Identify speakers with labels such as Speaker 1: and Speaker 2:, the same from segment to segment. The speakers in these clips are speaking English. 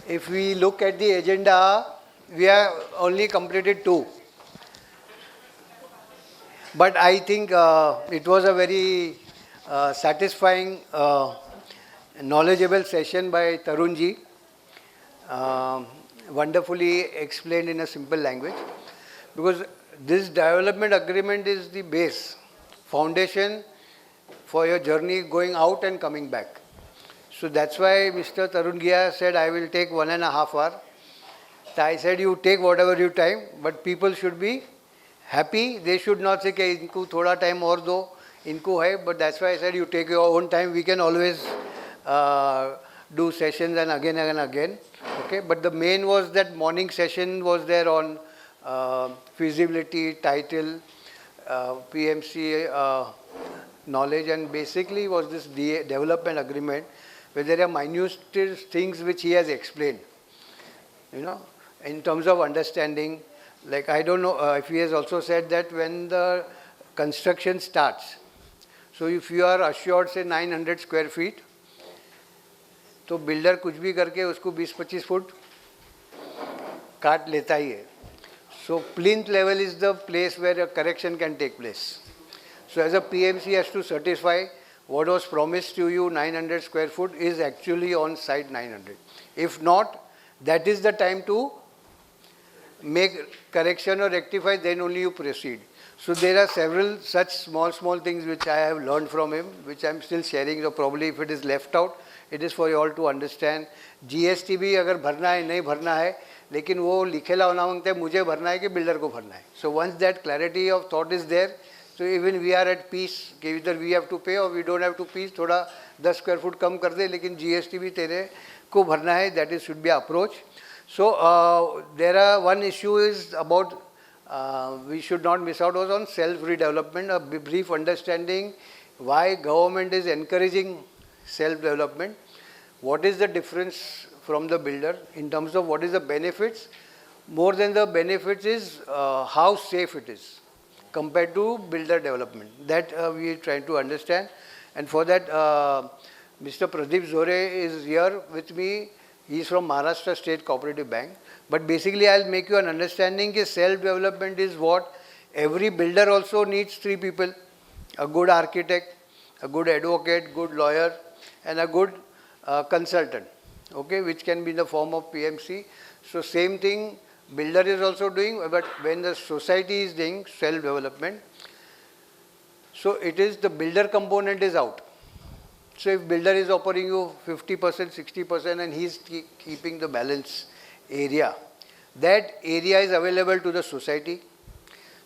Speaker 1: if we look at the agenda, we have only completed 2. But I think it was a very satisfying, knowledgeable session by Tarunji. Wonderfully explained in a simple language. Because this development agreement is the base, foundation for your journey going out and coming back. So that's why Mr. Tarun Gia said, I will take 1.5 hours. So I said, you take whatever you time, but people should be happy. They should not say, कि इनको थोड़ा time और दो, इनको है. But that's why I said, you take your own time. We can always do sessions and again. Okay. But the main was that morning session was there on feasibility, title, PMC knowledge, and basically was this development agreement where there are minute things which he has explained. You know, in terms of understanding, like I don't know if he has also said that when the construction starts, so if you are assured say 900 square feet, तो builder कुछ भी करके उसको 20-25 foot काट लेता ही है. So plinth level is the place where a correction can take place. So as a PMC has to certify what was promised to you 900 square foot is actually on site 900. If not, that is the time to make correction or rectify, then only you proceed. So there are several such small things which I have learned from him, which I am still sharing. So probably if it is left out, it is for you all to understand. GST भी अगर भरना है नहीं भरना है, लेकिन वो लिखेला होना मांगते हैं मुझे भरना है कि बिल्डर को भरना है. So once that clarity of thought is there, so even we are at peace कि either we have to pay or we don't have to pay. थोड़ा 10 square foot कम कर दे, लेकिन GST भी तेरे को भरना है. That is should be approach. So there are one issue is about we should not miss out was on self redevelopment. A brief understanding why government is encouraging self development. What is the difference from the builder in terms of what is the benefits? More than the benefits is how safe it is compared to builder development. That we are trying to understand. And for that, Mr. Pradeep Zore is here with me. He is from Maharashtra State Cooperative Bank. But basically, I'll make you an understanding that self-development is what every builder also needs 3 people. A good architect, a good advocate, good lawyer, and a good consultant, okay, which can be in the form of PMC. So same thing builder is also doing, but when the society is doing self-development, so it is the builder component is out. So if builder is offering you 50%, 60% and he is keeping the balance area, that area is available to the society.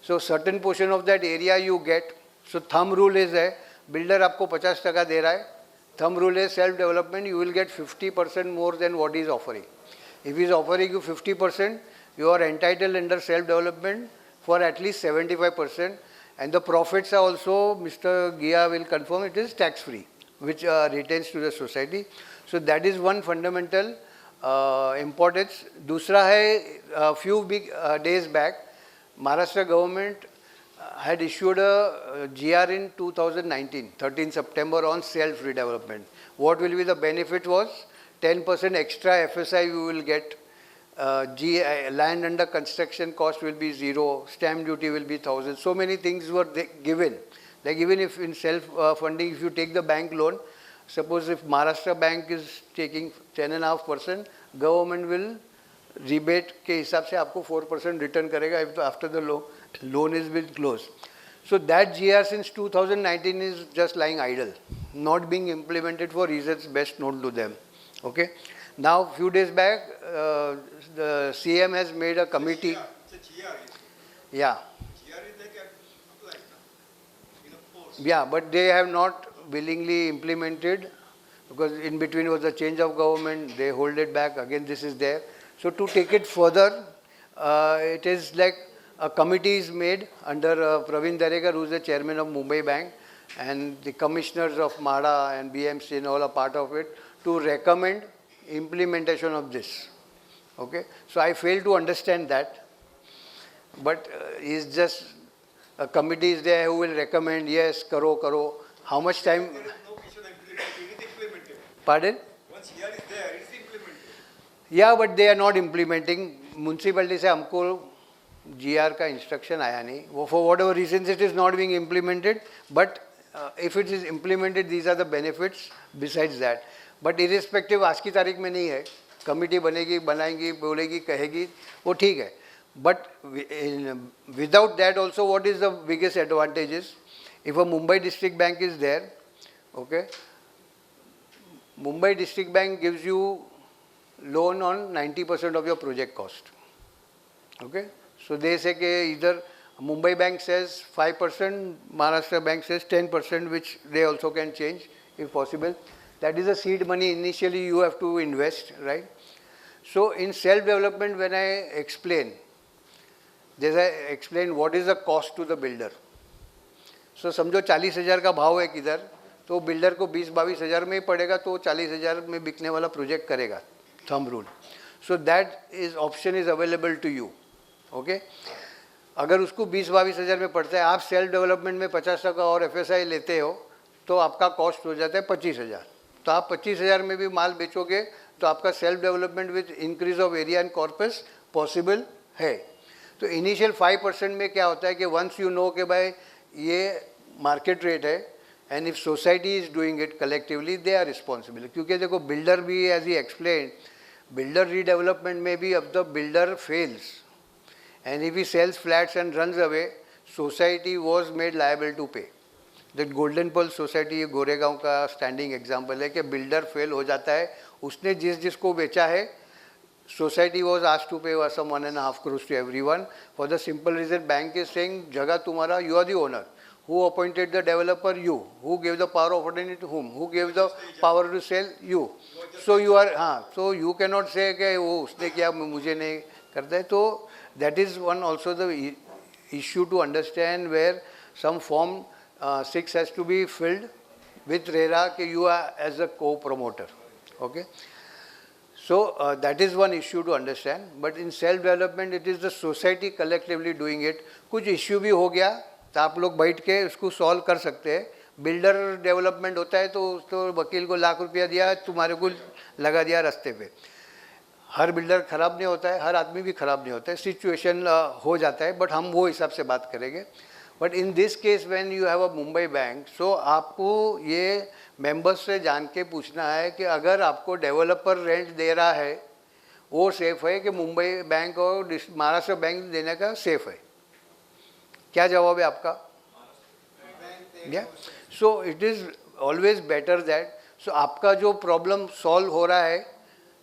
Speaker 1: So certain portion of that area you get. So thumb rule is है, builder आपको 50% दे रहा है. Thumb rule is self-development, you will get 50% more than what he is offering. If he is offering you 50%, you are entitled under self-development for at least 75%. And the profits are also, Mr. Gia will confirm, it is tax-free, which retains to the society. So that is one fundamental importance. दूसरा है, a few days back, Maharashtra government had issued a GR in 2019, 13 September on self-redevelopment. What will be the benefit was 10% extra FSI you will get. Land under construction cost will be 0, stamp duty will be 1,000. So many things were given. Like even if in self-funding, if you take the bank loan, suppose if Maharashtra Bank is taking 10.5%, government will rebate के हिसाब से आपको 4% return करेगा after the loan is been closed. So that GR since 2019 is just lying idle, not being implemented for reasons best known to them. Okay. Now few days back, the CM has made a committee. Yeah. Yeah, but they have not willingly implemented because in between was the change of government, they hold it back, again this is there. So to take it further, it is like a committee is made under Praveen Darekar, who is the chairman of Mumbai Bank, and the commissioners of MHADA and BMC and all are part of it to recommend implementation of this. Okay, so I fail to understand that, but it's just a committee is there who will recommend, yes, karo. How much time?
Speaker 2: There is no issue that it is implemented.
Speaker 1: Pardon?
Speaker 2: Once here is there, it is implemented.
Speaker 1: या but they are not implementing. Municipality से हमको GR का instruction आया नहीं, वो for whatever reason it is not being implemented. But if it is implemented these are the benefits besides that. But irrespective आज की तारीख में नहीं है, कमिटी बनेगी, बनाएंगी, बोलेगी, कहेगी, वो ठीक है. But without that also what is the biggest advantages. If a Mumbai district bank is there, okay, Mumbai District Bank gives you loan on 90% of your project cost. Okay, so they say कि either Mumbai Bank says 5%, Maharashtra Bank says 10%, which they also can change if possible. That is a seed money. Initially you have to invest, right? So in self-development, when I explain, what is the cost to the builder. So समझो 40,000 का भाव है किधर, तो builder को 20-22 हज़ार में ही पड़ेगा, तो 40,000 में बिकने वाला प्रोजेक्ट करेगा. Thumb rule. So that is option is available to you. Okay, अगर उसको 20-22 हज़ार में पड़ता है, आप सेल्फ डेवलपमेंट में 50% और FSI लेते हो, तो आपका कॉस्ट हो जाता है 25,000. तो आप 25,000 में भी माल बेचोगे तो आपका self development with increase of area and corpus possible है. तो इनिशियल 5% में क्या होता है कि वंस यू नो कि भाई ये मार्केट रेट है, and if society is doing it collectively, they are responsible. क्योंकि देखो बिल्डर भी, as he explained, builder redevelopment में भी अब the builder fails, and if he sells flats and runs away, society was made liable to pay. That Golden Pearl Society ये गोरेगांव का standing example है कि बिल्डर फेल हो जाता है, उसने जिसको बेचा है, society was asked to pay some 1.5 crores to everyone for the simple reason bank is saying जगह तुम्हारा, you are the owner. Who appointed the developer? You. Who gave the power of attorney to whom? Who gave the power to sell? You. So you are, so you cannot say कि वो उसने किया मुझे नहीं करता है. तो that is one also the issue to understand, where some form 6 has to be filled with RERA कि you are as a co-promoter. Okay. So that is one issue to understand. But in self-development, it is the society collectively doing it. कुछ issue भी हो गया तो आप लोग बैठ के उसको सॉल्व कर सकते हैं. बिल्डर डेवलपमेंट होता है तो वकील को लाख रुपया दिया, तुम्हारे को लगा दिया रास्ते पे. हर बिल्डर ख़राब नहीं होता है, हर आदमी भी ख़राब नहीं होता है, सिचुएशन हो जाता है, बट हम वो हिसाब से बात करेंगे. But in this case when you have a Mumbai bank, so आपको ये मेंबर्स से जान के पूछना है कि अगर आपको डेवलपर रेंट दे रहा है वो सेफ़ है कि मुंबई बैंक और महाराष्ट्र बैंक देने का सेफ़ है. क्या जवाब है आपका? या so it is always better that. So आपका जो प्रॉब्लम सॉल्व हो रहा है,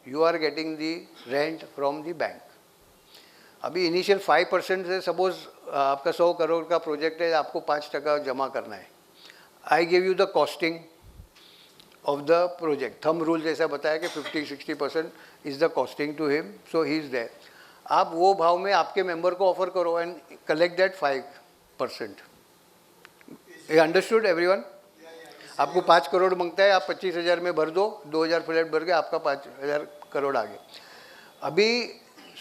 Speaker 1: you are getting the rent from the bank. अभी इनिशियल 5% से सपोज आपका 100 करोड़ का प्रोजेक्ट है, आपको 5% जमा करना है. I give you the costing of the project. Thumb rule जैसा बताया कि 50-60% is the costing to him, so he is there. आप वो भाव में आपके मेंबर को ऑफर करो एंड कलेक्ट दैट 5%. ये अंडरस्टूड एवरीवन? आपको 5 करोड़ मांगता है, आप 25,000 में भर दो, 2,000 फ्लैट भर के आपका 5,000 करोड़ आ गए. अभी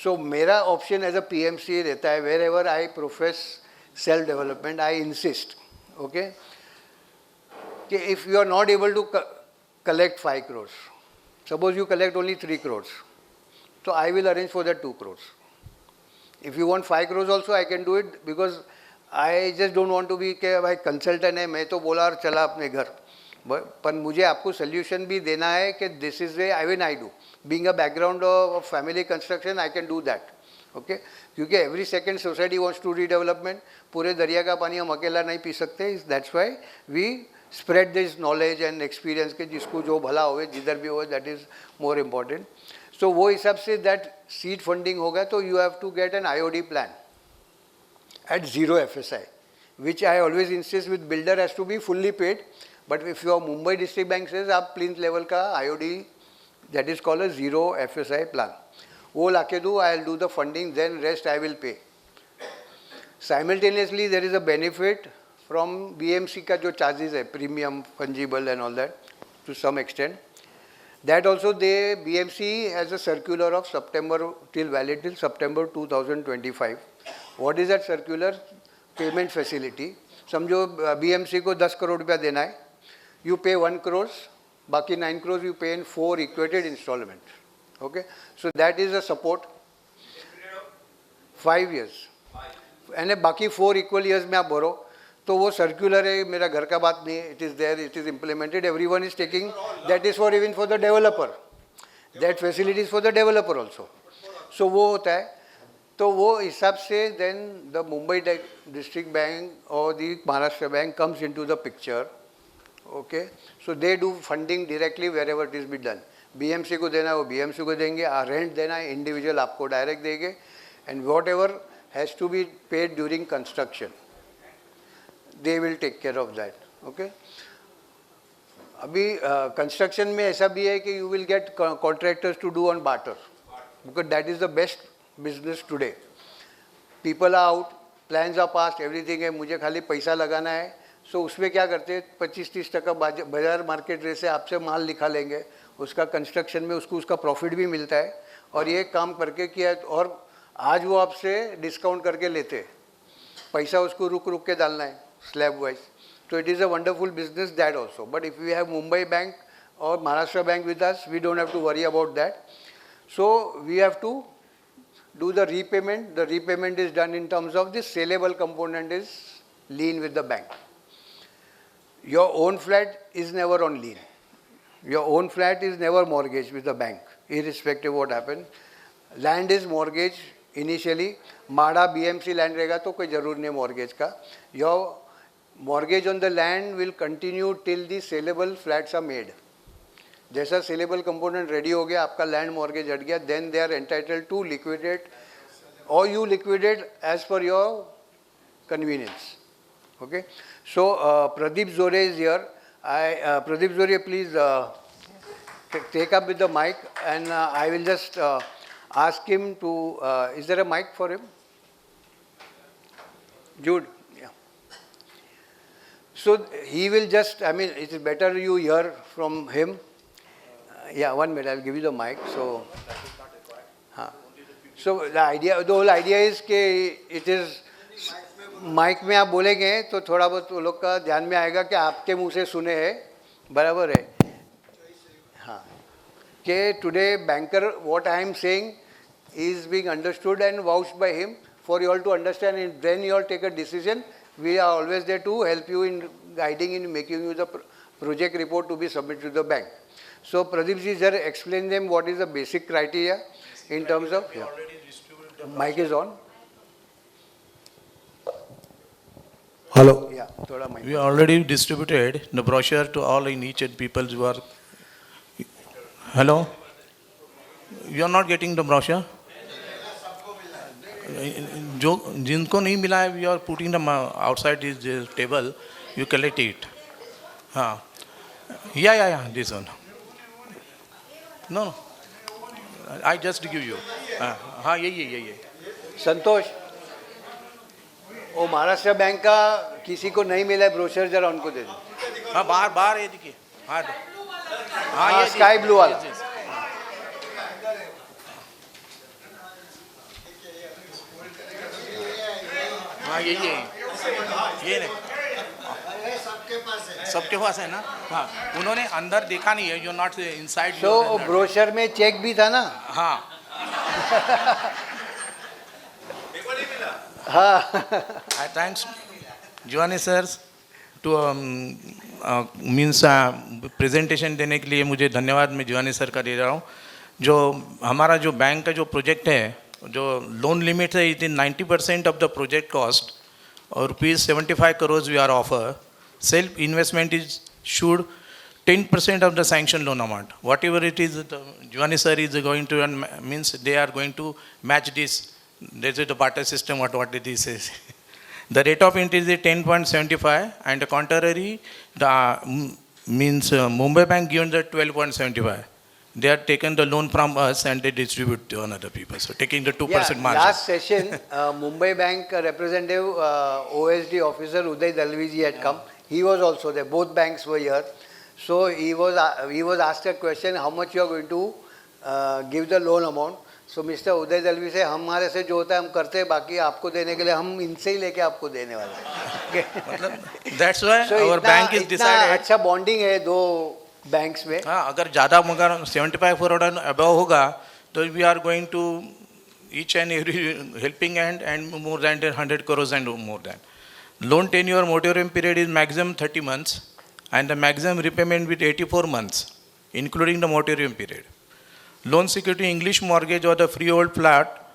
Speaker 1: सो मेरा ऑप्शन एज अ PMC रहता है, wherever I profess self development, I insist okay कि if you are not able to collect 5 crores, suppose you collect only 3 crores, so I will arrange for that 2 crores. If you want 5 crores also, I can do it, because I just don't want to be कि भाई consultant है, मैं तो बोला और चला अपने घर. पर मुझे आपको सोल्यूशन भी देना है कि this is way I do. Being a background of family construction, I can do that. Okay, क्योंकि every second society wants to redevelopment. पूरे दरिया का पानी हम अकेला नहीं पी सकते. That's why we spread this knowledge and experience के जिसको जो भला हो, जिधर भी हो, that is more important. So वो हिसाब से दैट सीड फंडिंग होगा तो you have to get N IOD plan at 0 FSI, which I always insist with builder has to be fully paid. But if your Mumbai district bank says आप plinth level का IOD, that is called a 0 FSI plan, वो लाके दो, I'll do the funding, then rest I will pay. Simultaneously there is a benefit from BMC का जो charges है, premium, fungible and all that, to some extent. That also BMC has a circular of September till valid till September 2025. What is that circular? Payment facility. समझो BMC को 10 करोड़ रुपया देना है, you pay 1 crore, बाकी 9 crores you pay in 4 equated installments. Okay, so that is a support. 5 years. And बाकी 4 equal years में आप भरो तो वो circular है, मेरा घर का बात नहीं है. It is there, it is implemented. Everyone is taking. That is for even for the developer. That facility is for the developer also. So वो होता है. तो वो हिसाब से then the Mumbai District Bank or the Maharashtra Bank comes into the picture. Okay, so they do funding directly wherever it is be done. BMC को देना है वो BMC को देंगे, रेंट देना है इंडिविजुअल आपको डायरेक्ट देंगे, and whatever has to be paid during construction, they will take care of that. Okay. अभी कंस्ट्रक्शन में ऐसा भी है कि you will get contractors to do on barter, because that is the best business today. People are out, plans are passed, everything है, मुझे खाली पैसा लगाना है. सो उसमें क्या करते हैं 25-30% बाजार मार्केट रेट से आपसे माल लिखा लेंगे, उसका कंस्ट्रक्शन में उसको उसका प्रॉफिट भी मिलता है और ये काम करके किया. और आज वो आपसे डिस्काउंट करके लेते, पैसा उसको रुक रुक के डालना है स्लैब वाइज. तो it is a wonderful business that also. But if we have Mumbai bank और Maharashtra bank with us, we don't have to worry about that. So we have to do the repayment. The repayment is done in terms of the saleable component is lien with the bank. Your own flat is never on lien. Your own flat is never mortgaged with the bank, irrespective of what happens. Land is mortgaged initially. माड़ा BMC land रहेगा तो कोई ज़रूर नहीं mortgage का. Your mortgage on the land will continue till the saleable flats are made. जैसा saleable component ready हो गया, आपका लैंड मॉर्गेज हट गया, then they are entitled to liquidate और you liquidate as per your convenience. Okay, so Pradeep Jore is here. Pradeep Zoria, please take up with the mic, and I will just ask him to, is there a mic for him? Jude, yeah. So he will just, I mean, it is better you hear from him. Yeah, 1 minute, I'll give you the mic. So, so the whole idea is कि it is mic में आप बोलेंगे तो थोड़ा बहुत वो लोग का ध्यान में आएगा कि आपके मुंह से सुने हैं, बराबर है. हाँ, कि today banker what I am saying is being understood and vouched by him for you all to understand and then you all take a decision. We are always there to help you in guiding in making you the project report to be submit to the bank. So Pradeep ji, sir, explain them what is the basic criteria in terms of. Yeah. Mic is on.
Speaker 2: Hello.
Speaker 1: Yeah, thoda mic.
Speaker 2: We already distributed the brochure to all in each and people who are. Hello. You are not getting the brochure. जो जिनको नहीं मिला है, we are putting them outside this table. You collect it. हाँ. Yeah. This one. No. I just give you. हाँ ये.
Speaker 1: संतोष, वो Maharashtra bank का किसी को नहीं मिला है ब्रोशर, जरा उनको दे दो.
Speaker 2: हाँ बाहर ये देखिए. हाँ
Speaker 1: ये स्काई ब्लू वाला.
Speaker 2: हाँ ये नहीं. सबके पास है ना. हाँ, उन्होंने अंदर देखा नहीं है. You not inside.
Speaker 1: तो ब्रोशर में चेक भी था ना.
Speaker 2: हाँ. I thanks Giovanni sirs to means presentation देने के लिए मुझे धन्यवाद मैं जिवानी सर का दे रहा हूँ. जो हमारा जो बैंक का जो प्रोजेक्ट है, जो लोन लिमिट है, it is 90% of the project cost और ₹75 crore we are offer. Self investment is should 10% of the sanction loan amount. Whatever it is, Giovanni sir is going to, and means they are going to match this. This is the barter system. What it is. The rate of interest is 10.75, and the contrary, the means Mumbai Bank given the 12.75. They have taken the loan from us and they distribute to another people. So taking the 2% margin.
Speaker 1: Last session, Mumbai Bank representative, OSD officer Uday Dalviji had come. He was also there. Both banks were here. So he was asked a question, how much you are going to give the loan amount. So Mr. Uday Dalvi से हमारे से जो होता है हम करते हैं, बाकी आपको देने के लिए हम इनसे ही लेके आपको देने वाले हैं.
Speaker 2: मतलब that's why our bank is decided.
Speaker 1: अच्छा बॉन्डिंग है दो बैंक्स में.
Speaker 2: हाँ, अगर ज़्यादा मगर 75 crore अबव होगा So we are going to each and every helping hand and more than 100 crores and more than. Loan tenure moratorium period is maximum 30 months and the maximum repayment with 84 months, including the moratorium period. Loan security English mortgage or the freehold flat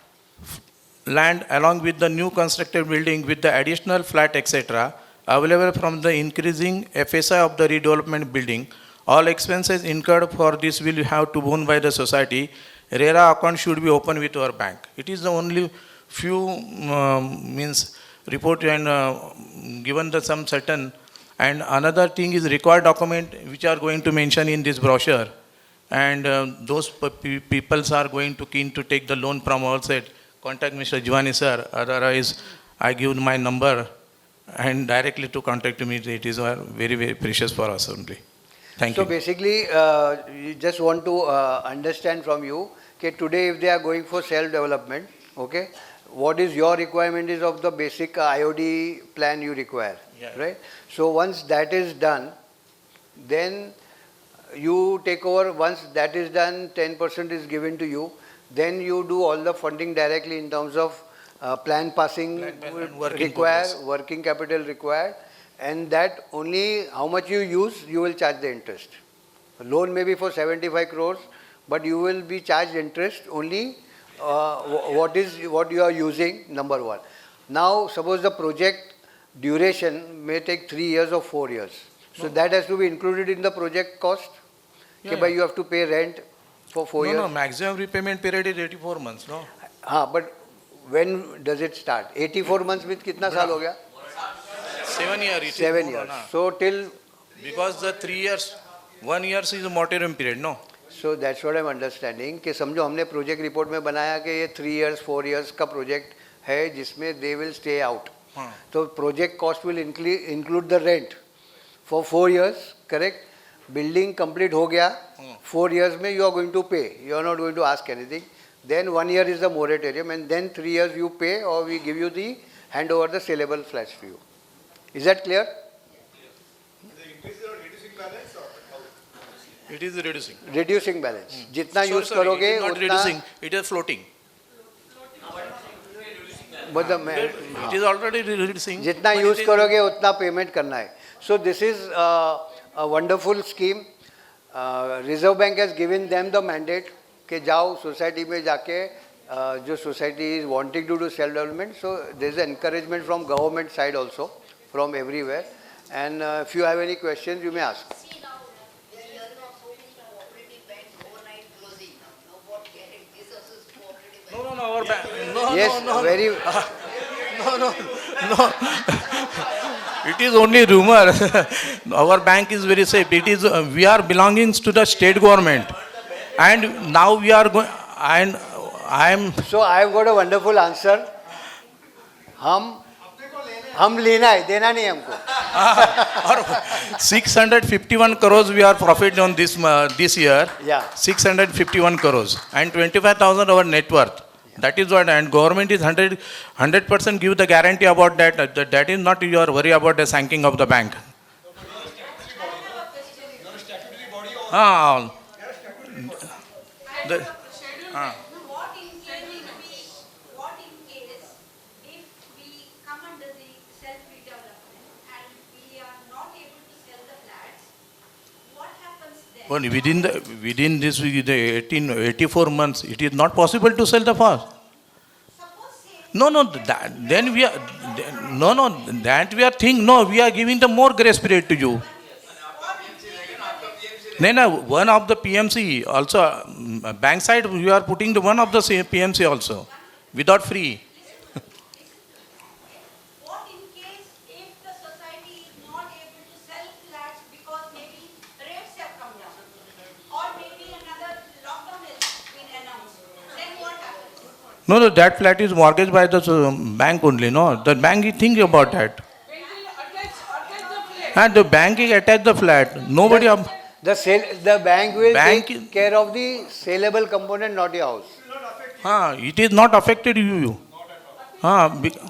Speaker 2: land along with the new constructed building with the additional flat etc. available from the increasing FSI of the redevelopment building. All expenses incurred for this will have to be borne by the society. RERA account should be open with our bank. It is the only few means report and given the some certain. And another thing is required document which are going to mention in this brochure. And those peoples are going to keen to take the loan from outside. Contact Mr. Jiwani sir. Otherwise, I give my number and directly to contact me. It is very, very precious for us only. Thank you.
Speaker 1: So basically, you just want to understand from you, okay, today if they are going for self-development, okay, what is your requirement is of the basic IOD plan you require, right? So once that is done, then you take over. Once that is done, 10% is given to you. Then you do all the funding directly in terms of plan passing required, working capital required, and that only how much you use, you will charge the interest. Loan may be for 75 crores, but you will be charged interest only what you are using, number one. Now, suppose the project duration may take 3 years or 4 years. So that has to be included in the project cost. Okay, but you have to pay rent for 4 years.
Speaker 2: No, maximum repayment period is 84 months, no?
Speaker 1: But when does it start? 84 months with kitna saal ho gaya?
Speaker 2: 7 years.
Speaker 1: 7 years. So till...
Speaker 2: Because the 3 years, 1 year is a moratorium period, no?
Speaker 1: So that's what I'm understanding कि समझो हमने project report में बनाया कि ये 3 years 4 years का project है जिसमें they will stay out. तो project cost will include the rent for 4 years, correct? Building complete हो गया, 4 years में you are going to pay. You are not going to ask anything. Then 1 year is the moratorium and then 3 years you pay or we give you the hand over the saleable flats to you. Is that clear?
Speaker 2: It is reducing.
Speaker 1: Reducing balance. जितना use
Speaker 2: Sorry,
Speaker 1: करोगे
Speaker 2: it is not
Speaker 1: उतना.
Speaker 2: reducing, it is floating.
Speaker 1: मतलब
Speaker 2: It is already reducing.
Speaker 1: जितना use करोगे उतना payment करना है. So this is a wonderful scheme. Reserve Bank has given them the mandate कि जाओ society में जाके जो society is wanting to do self development. So there is encouragement from government side also, from everywhere. And if you have any questions, you may ask.
Speaker 2: No, our bank. No,
Speaker 1: Yes,
Speaker 2: no.
Speaker 1: very.
Speaker 2: No. It is only rumor. Our bank is very safe. It is we are belonging to the state government, and now we are going. And I am.
Speaker 1: So I have got a wonderful answer. हम लेना है, देना नहीं हमको.
Speaker 2: Or 651 crores we are profit on this year.
Speaker 1: Yeah.
Speaker 2: 651 crores and 25,000 our net worth. That is what, and government is 100% give the guarantee about that. That is not your worry about the sinking of the bank. Ah. The, ah.
Speaker 3: What in case if we come under the self-redevelopment and we are not able to sell the flats, what happens then?
Speaker 2: Well, within this the 84 months, it is not possible to sell the fast.
Speaker 3: Suppose say
Speaker 2: No, then we are, that we are thinking, no, we are giving the more grace period to you. No, one of the PMC also, bank side, we are putting the one of the PMC also, without free.
Speaker 3: what in case if the society is not able to sell flats because maybe rates have come down or maybe another lockdown has been announced, then what happens?
Speaker 2: No, that flat is mortgaged by the bank only, no? The bank is thinking about that. And the bank is attached the flat. Nobody...
Speaker 1: The bank will
Speaker 2: Bank
Speaker 1: take care of the saleable component, not your house.
Speaker 2: It is not affected you.
Speaker 3: So which is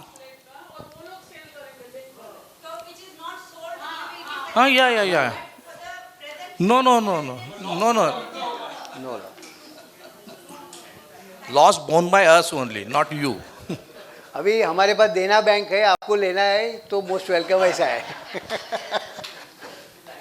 Speaker 3: not sold will be given
Speaker 2: Yeah.
Speaker 3: for the present.
Speaker 2: No.
Speaker 1: No.
Speaker 2: Loss borne by us only, not you.
Speaker 1: अभी हमारे पास देना bank है, आपको लेना है तो most welcome ऐसा है.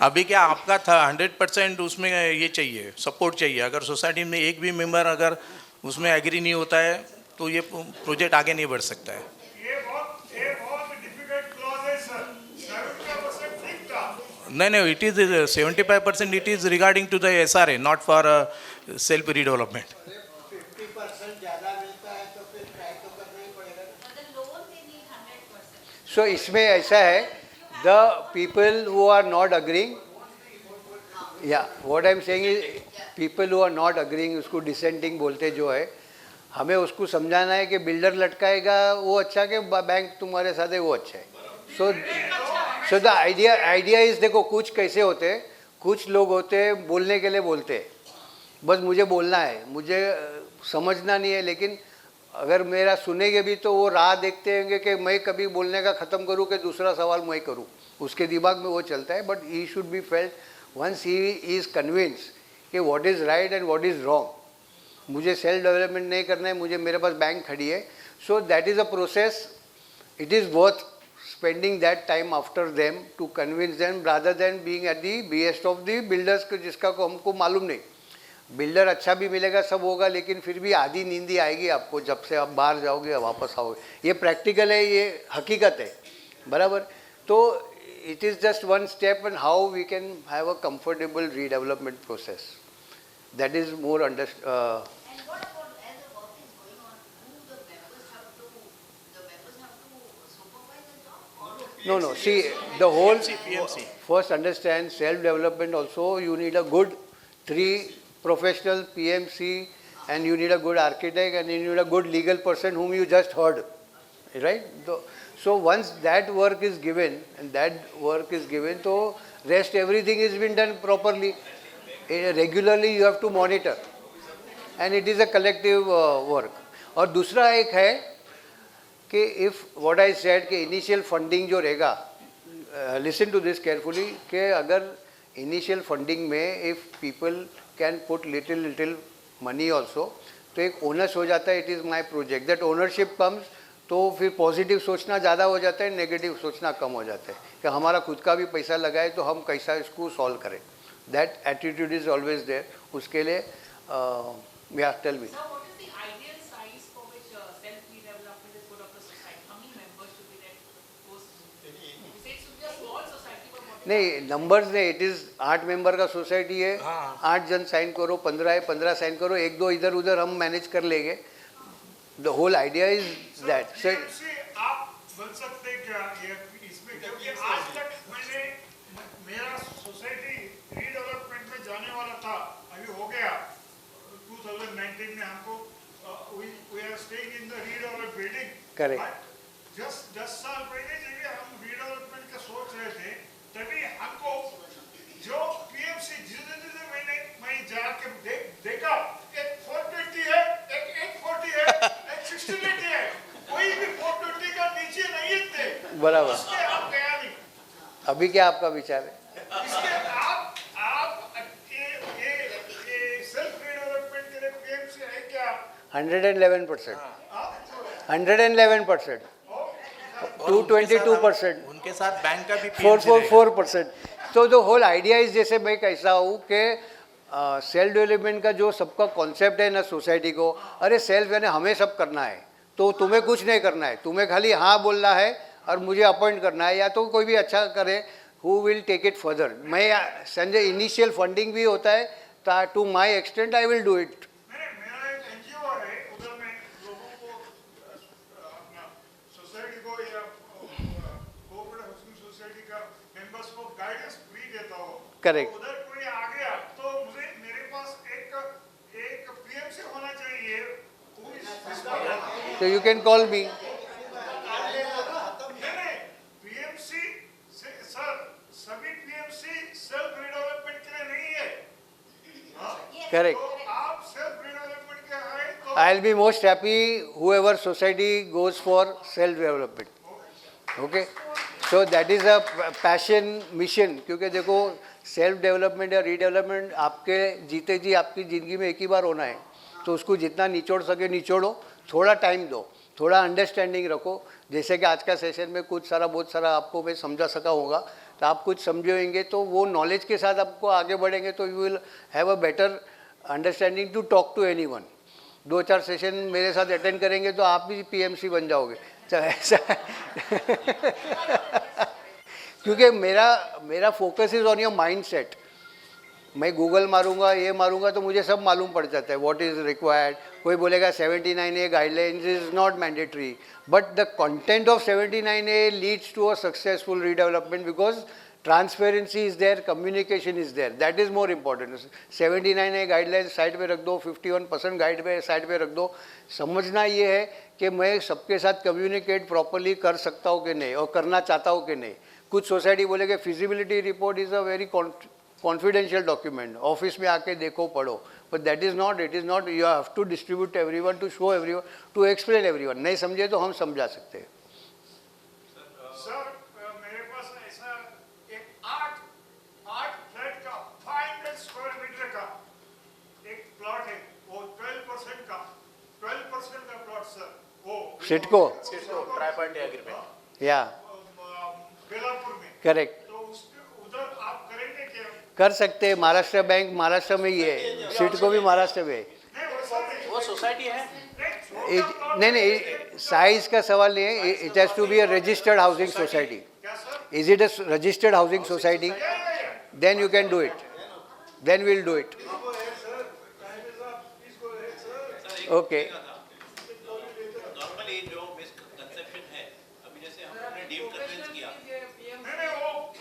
Speaker 2: अभी क्या आपका था 100% उसमें ये चाहिए, सपोर्ट चाहिए. अगर सोसाइटी में एक भी मेंबर अगर उसमें एग्री नहीं होता है तो ये प्रोजेक्ट आगे नहीं बढ़ सकता है.
Speaker 4: ये बहुत डिफिकल्ट क्लॉज है सर. 70% ठीक था.
Speaker 2: नहीं, it is 75% it is regarding to the SRA, not for self redevelopment.
Speaker 1: 50% ज़्यादा मिलता है तो फिर ट्राई तो करना ही पड़ेगा.
Speaker 3: For the loan, they need 100%.
Speaker 1: सो इसमें ऐसा है, the people who are not agreeing, या what I am saying is people who are not agreeing, उसको डिसेंटिंग बोलते जो है, हमें उसको समझाना है कि बिल्डर लटकाएगा वो अच्छा कि बैंक तुम्हारे साथ है वो अच्छा है. सो द आइडिया इज, देखो कुछ कैसे होते हैं, कुछ लोग होते हैं बोलने के लिए बोलते हैं, बस मुझे बोलना है, मुझे समझना नहीं है, लेकिन अगर मेरा सुनेंगे भी तो वो राह देखते होंगे कि मैं कभी बोलने का ख़त्म करूँ कि दूसरा सवाल मैं करूँ, उसके दिमाग में वो चलता है. But he should be felt once he is convince कि what is right and what is wrong. मुझे सेल्फ डेवलपमेंट नहीं करना है, मुझे मेरे पास बैंक खड़ी है. So that is a process. It is worth spending that time after them to convince them rather than being at the behest of the builders को जिसका को हमको मालूम नहीं. बिल्डर अच्छा भी मिलेगा, सब होगा, लेकिन फिर भी आधी नींदी आएगी आपको जब से आप बाहर जाओगे वापस आओगे. ये प्रैक्टिकल है, ये हकीकत है, बराबर. तो it is just one step and how we can have a comfortable redevelopment process. That is more
Speaker 3: And what about as the work is going on, do the members have to supervise the job? Or
Speaker 1: No, see, the whole,
Speaker 2: PMC.
Speaker 1: first understand self-development also, you need a good 3 professional PMC, and you need a good architect, and you need a good legal person whom you just heard, right? So once that work is given, so rest everything is been done properly. Regularly you have to monitor, and it is a collective work. और दूसरा एक है कि if what I said कि initial funding जो रहेगा, listen to this carefully, कि अगर इनिशियल फंडिंग में if people can put little money also, तो एक ओनर्स हो जाता है, it is my project. That ownership comes, तो फिर पॉजिटिव सोचना ज़्यादा हो जाता है, नेगेटिव सोचना कम हो जाता है कि हमारा खुद का भी पैसा लगाए तो हम कैसा इसको सॉल्व करें. That attitude is always there. उसके लिए या tell me.
Speaker 5: Sir, what is the ideal size for which self-redevelopment is good of the society? How many members should be there to post? You say it should be a small society, but what is
Speaker 1: नहीं, numbers नहीं, it is 8 member का society है, 8 जन sign करो, 15 है, 15 sign करो, 1-2 इधर उधर हम मैनेज कर लेंगे. The whole idea is that.
Speaker 4: PMC आप बन सकते क्या ये इसमें, क्योंकि आज तक मेरा सोसाइटी रीडेवलपमेंट में जाने वाला था, अभी हो गया 2019 में. हमको we are staying in the redeveloped building.
Speaker 1: Correct.
Speaker 4: Just 10 साल पहले जब हम रीडेवलपमेंट का सोच रहे थे, तभी हमको जो PMC जितने मैं जाके देखा, एक 420 है, एक 840 है, एक 1680 है, कोई भी 420 का नीचे नहीं थे.
Speaker 1: बराबर.
Speaker 4: इसके आप गया नहीं.
Speaker 1: अभी क्या आपका विचार है?
Speaker 4: इसके आप ये सेल्फ रीडेवलपमेंट के लिए PMC है क्या?
Speaker 1: 111%. 111%. 222%.
Speaker 2: उनके साथ बैंक का भी
Speaker 1: 444%. तो द होल आइडिया इज, जैसे मैं कैसा हूँ कि सेल्फ डेवलपमेंट का जो सबका कॉन्सेप्ट है ना सोसाइटी को, अरे सेल्फ यानी हमें सब करना है, तो तुम्हें कुछ नहीं करना है, तुम्हें खाली हाँ बोलना है और मुझे अपॉइंट करना है, या तो कोई भी अच्छा करे, who will take it further. मैं संजय इनिशियल फंडिंग भी होता है, to my extent I will do it.
Speaker 4: मेरा एक NGO है, उधर मैं लोगों को अपना सोसाइटी को या कोऑपरेटिव हाउसिंग सोसाइटी का मेंबर्स को गाइडेंस फ्री देता हूँ.
Speaker 1: Correct.
Speaker 4: उधर कोई आ गया तो मेरे पास एक PMC होना चाहिए.
Speaker 1: So you can call me.
Speaker 4: PMC sir, सभी PMC सेल्फ रिडेवलपमेंट के लिए नहीं है.
Speaker 1: Correct.
Speaker 4: तो आप सेल्फ रिडेवलपमेंट के हैं तो
Speaker 1: I'll be most happy whoever society goes for self-development. Okay? So that is a passion mission. क्योंकि देखो सेल्फ डेवलपमेंट या रीडेवलपमेंट आपके जीते जी आपकी ज़िंदगी में एक ही बार होना है. तो उसको जितना निचोड़ सके निचोड़ो, थोड़ा टाइम दो, थोड़ा अंडरस्टैंडिंग रखो। जैसे कि आज का सेशन में कुछ सारा बहुत सारा आपको मैं समझा सका होगा, तो आप कुछ समझेंगे तो वो नॉलेज के साथ आपको आगे बढ़ेंगे तो you will have a better understanding to talk to anyone. 2-4 session मेरे साथ अटेंड करेंगे तो आप भी पीएमसी बन जाओगे, तो ऐसा क्योंकि मेरा focus is on your mind set. मैं गूगल मारूंगा, ये मारूंगा तो मुझे सब मालूम पड़ जाता है व्हाट इज़ रिक्वायर्ड। कोई बोलेगा 79A guidelines is not mandatory, but the content of 79A leads to a successful redevelopment because transparency is there, communication is there, that is more important. 79A guidelines side पे रख दो, 51% guide पे side पे रख दो। समझना ये है कि मैं सबके साथ कम्युनिकेट प्रॉपरली कर सकता हूँ कि नहीं और करना चाहता हूँ कि नहीं। कुछ सोसाइटी बोलेगे feasibility report is a very confidential document, office में आके देखो पढ़ो, but that is not, it is not, you have to distribute everyone, to show everyone, to explain everyone. नहीं समझे तो हम समझा सकते हैं।
Speaker 4: सर मेरे पास ऐसा एक 8 फ्लैट का 500 स्क्वायर मीटर का एक प्लॉट है, वो 12% का प्लॉट सर, वो
Speaker 1: सिटको
Speaker 2: ट्राइपार्टी एग्रीमेंट,
Speaker 1: या
Speaker 4: बेलापुर में।
Speaker 1: करेक्ट,
Speaker 4: तो उसके उधर आप करेंगे क्या?
Speaker 1: कर सकते हैं। महाराष्ट्र बैंक महाराष्ट्र में ही है, सिटको भी महाराष्ट्र में है।
Speaker 4: नहीं वैसा नहीं,
Speaker 2: वो सोसाइटी है।
Speaker 4: नहीं छोटा
Speaker 1: नहीं नहीं, साइज का सवाल नहीं है, it has to be a registered housing society.
Speaker 4: क्या sir?
Speaker 1: Is it a registered housing society? Then you can do it, then will do it. Okay,
Speaker 6: normally जो मिसकंसेप्शन है, अभी जैसे हमने डीप कन्विंस किया,
Speaker 4: नहीं वो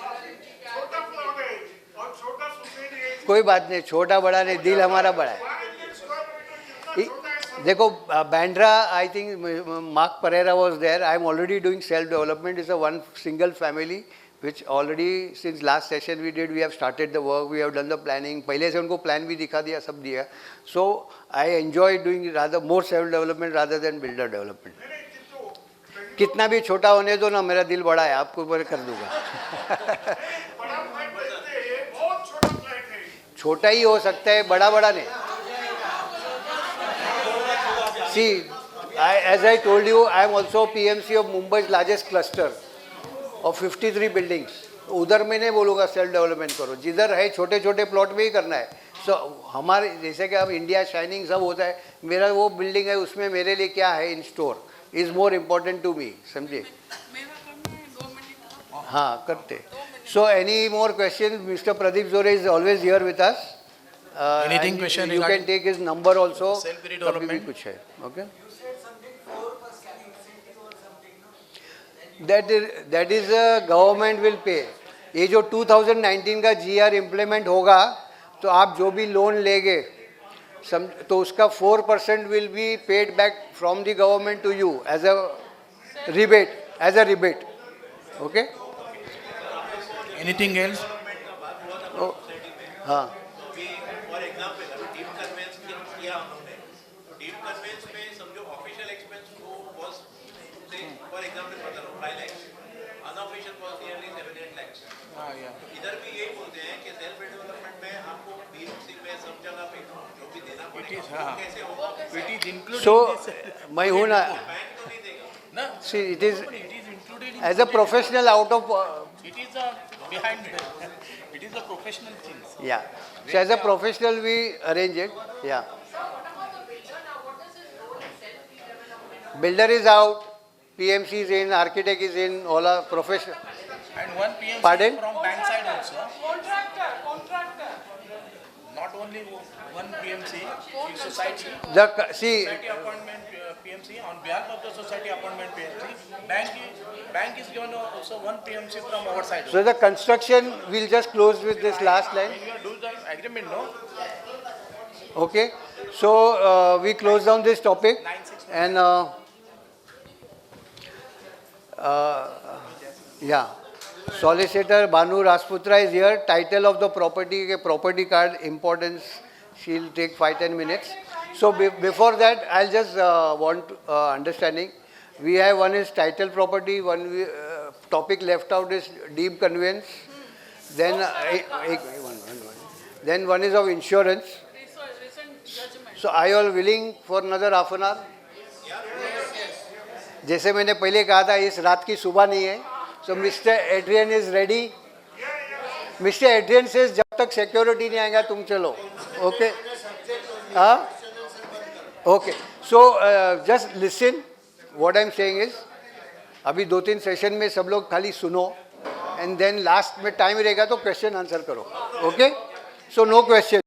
Speaker 4: छोटा प्लॉट है और छोटा सोसाइटी है।
Speaker 1: कोई बात नहीं, छोटा बड़ा नहीं, दिल हमारा बड़ा है।
Speaker 4: 500 स्क्वायर मीटर कितना छोटा है सर?
Speaker 1: देखो Bandra, I think Mark Pereira was there. I am already doing self development, is a one single family which already since last session we did, we have started the work, we have done the planning, पहले से उनको plan भी दिखा दिया, सब दिया। So I enjoy doing rather more self development rather than builder development।
Speaker 4: नहीं किंतु
Speaker 1: कितना भी छोटा होने दो ना, मेरा दिल बड़ा है, आपको ऊपर कर दूंगा।
Speaker 4: बड़ा फ्लैट देखते हैं, बहुत छोटा फ्लैट है।
Speaker 1: छोटा ही हो सकता है, बड़ा बड़ा नहीं। See, as I told you, I am also PMC of Mumbai's largest cluster of 53 buildings. उधर मैं नहीं बोलूँगा सेल्फ डेवलपमेंट करो, जिधर है छोटे छोटे प्लॉट में ही करना है। सो हमारे जैसे कि अब इंडिया शाइनिंग सब होता है, मेरा वो बिल्डिंग है, उसमें मेरे लिए क्या है in store is more important to me, समझे? हाँ करते। So any more question? Mister Pradeep Jore is always here with us.
Speaker 2: Anything question
Speaker 1: you can
Speaker 2: regarding
Speaker 1: take his number also,
Speaker 2: self
Speaker 1: कभी भी
Speaker 2: redevelopment?
Speaker 1: कुछ है। Okay, that is government will pay. ये जो 2019 का GR इम्प्लीमेंट होगा तो आप जो भी लोन लेंगे तो उसका 4% will be paid back from the government to you as a rebate. Okay,
Speaker 2: anything else?
Speaker 1: हाँ
Speaker 6: फॉर एग्जाम्पल अभी डीप कन्वेंस किया हमने, तो डीप कन्वेंस में समझो ऑफिशियल एक्सपेंस को वॉज से फॉर एग्जाम्पल बता रहा हूँ 5 lakhs, unofficial was nearly 7-8 lakhs। इधर भी यही बोलते हैं कि सेल्फ डेवलपमेंट में आपको बीएमसी में सब जगह पे जो भी देना पड़ेगा, वो कैसे होगा?
Speaker 2: इट इज इंक्लूडेड
Speaker 1: सो मैं हूँ ना,
Speaker 6: बैंक तो नहीं देगा
Speaker 2: ना,
Speaker 1: see it is
Speaker 2: it is included
Speaker 1: as a professional out of
Speaker 2: it is behind it is a professional things.
Speaker 1: yeah, so as a professional we arrange it, yeah।
Speaker 5: Sir, what about the builder now? What is his role in self-redevelopment?
Speaker 1: Builder is out, PMC is in, architect is in, all are professional।
Speaker 2: And one PMC
Speaker 1: Pardon?
Speaker 2: from bank side also.
Speaker 5: Contractor.
Speaker 2: Not only one PMC, society
Speaker 1: See,
Speaker 2: society appointment PMC on behalf of the society appointment PMC. Bank is given also one PMC from our side.
Speaker 1: so the construction we'll just close with this last line,
Speaker 2: When you do the agreement, no,
Speaker 1: okay? So we close down this topic and yeah, solicitor Banu Rajputra is here. Title of the property card importance, she'll take 5-10 minutes. So before that, I'll just want understanding. We have one is title property, one topic left out is deep conveyance. Then then one is of insurance.
Speaker 5: Recent judgment.
Speaker 1: So are you all willing for another half an hour? जैसे मैंने पहले कहा था, इस रात की सुबह नहीं है. So Mr. Adrian is ready. Mr. Adrian says जब तक सिक्योरिटी नहीं आएगा तुम चलो. Okay? हाँ? Okay. So just listen. What I'm saying is, अभी 2-3 सेशन में सब लोग खाली सुनो, and then लास्ट में टाइम रहेगा तो क्वेश्चन आंसर करो. Okay? So no question.